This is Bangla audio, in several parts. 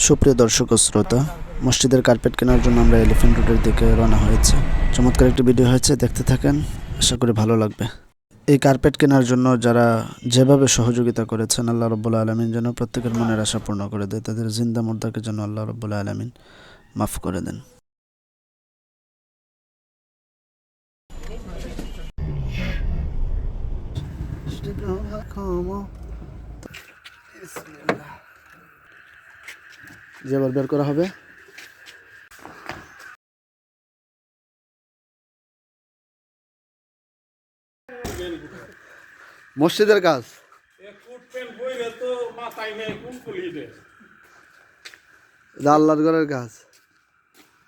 সুপ্রিয় দর্শক ও শ্রোতা, মসজিদের কার্পেট কেনার জন্য আমরা এলিফ্যান্ট রোডের দিকে রওনা হয়েছি। চমৎকার একটি ভিডিও হয়েছে, দেখতে থাকেন, আশা করি ভালো লাগবে। এই কার্পেট কেনার জন্য যারা যেভাবে সহযোগিতা করেছেন, আল্লাহ রব্বুল আলামিন যেন প্রত্যেকের মনের আশা পূর্ণ করে দেয়, তাদের জিন্দা মুর্দাকে যেন আল্লাহ রব্বুল আলামিন মাফ করে দেন। যে আবার বের করা হবে। মসজিদের কাজ আল্লাহর ঘরের কাজ,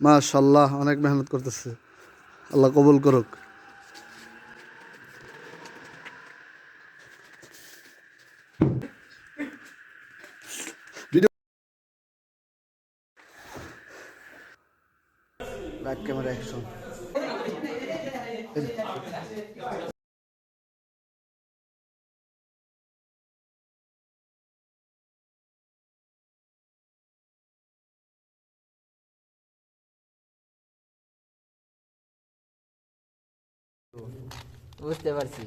মাশাআল্লাহ, অনেক মেহনত করতেছে, আল্লাহ কবুল করুক। Back camera action. বুঝতে পারছি।